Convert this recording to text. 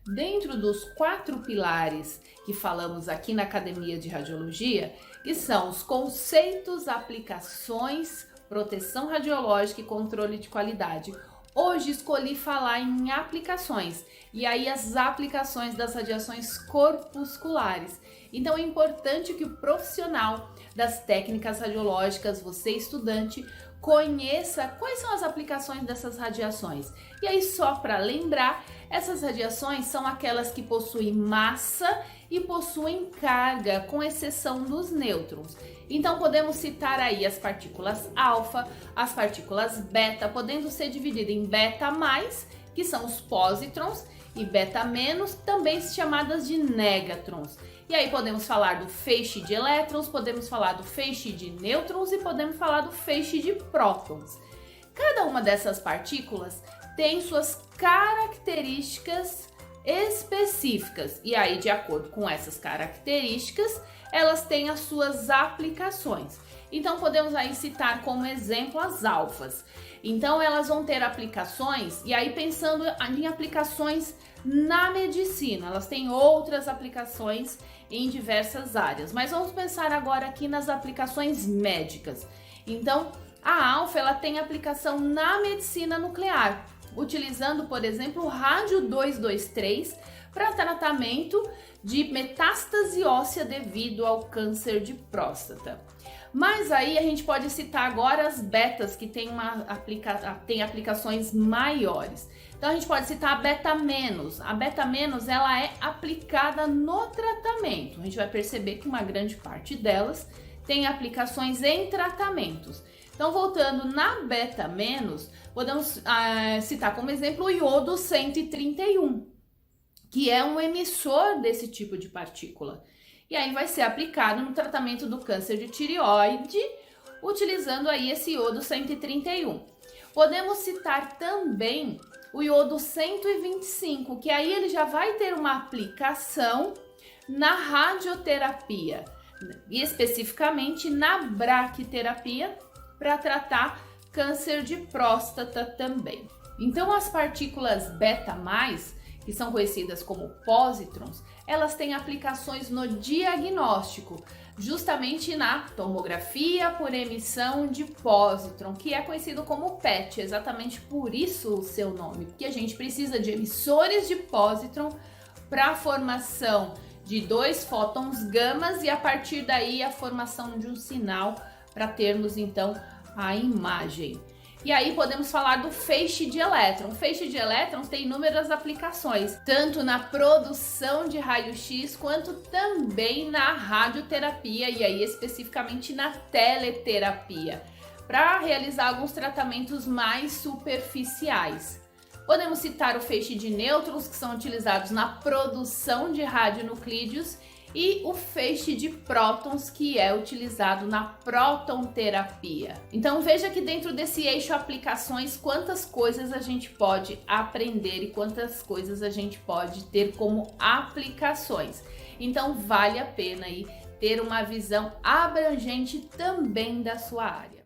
dentro dos 4 pilares que falamos aqui na Academia de Radiologia, que são os conceitos, aplicações, proteção radiológica e controle de qualidade. Hoje escolhi falar em aplicações, e aí as aplicações das radiações corpusculares. Então é importante que o profissional das técnicas radiológicas, você estudante, conheça quais são as aplicações dessas radiações. E aí, só para lembrar, essas radiações são aquelas que possuem massa e possuem carga, com exceção dos nêutrons. Então podemos citar aí as partículas alfa, as partículas beta, podendo ser divididas em beta mais, que são os pósitrons, e beta menos, também chamadas de négatrons. E aí podemos falar do feixe de elétrons, podemos falar do feixe de nêutrons e podemos falar do feixe de prótons. Cada uma dessas partículas tem suas características específicas, e aí, de acordo com essas características, elas têm as suas aplicações. Então podemos aí citar como exemplo as alfas. Então elas vão ter aplicações, e aí pensando em aplicações na medicina, elas têm outras aplicações em diversas áreas, mas vamos pensar agora aqui nas aplicações médicas. Então a alfa, ela tem aplicação na medicina nuclear, utilizando, por exemplo, o rádio 223 para tratamento de metástase óssea devido ao câncer de próstata. Mas aí a gente pode citar agora as betas, que tem aplicações maiores. Então a gente pode citar a beta menos. A beta menos, ela é aplicada no tratamento. A gente vai perceber que uma grande parte delas tem aplicações em tratamentos. Então, voltando na beta menos, podemos citar como exemplo o iodo 131, que é um emissor desse tipo de partícula. E aí vai ser aplicado no tratamento do câncer de tireoide, utilizando aí esse iodo 131. Podemos citar também o iodo 125, que aí ele já vai ter uma aplicação na radioterapia, e especificamente na braquiterapia, para tratar câncer de próstata também. Então as partículas beta+, que são conhecidas como pósitrons, elas têm aplicações no diagnóstico, justamente na tomografia por emissão de pósitron, que é conhecido como PET, exatamente por isso o seu nome, porque a gente precisa de emissores de pósitron para a formação de 2 fótons gamas e a partir daí a formação de um sinal para termos então a imagem. E aí podemos falar do feixe de elétron. O feixe de elétrons tem inúmeras aplicações, tanto na produção de raio-x quanto também na radioterapia e aí especificamente na teleterapia, para realizar alguns tratamentos mais superficiais. Podemos citar o feixe de nêutrons, que são utilizados na produção de radionuclídeos, e o feixe de prótons, que é utilizado na protonterapia. Então veja que dentro desse eixo aplicações, quantas coisas a gente pode aprender e quantas coisas a gente pode ter como aplicações. Então vale a pena aí ter uma visão abrangente também da sua área.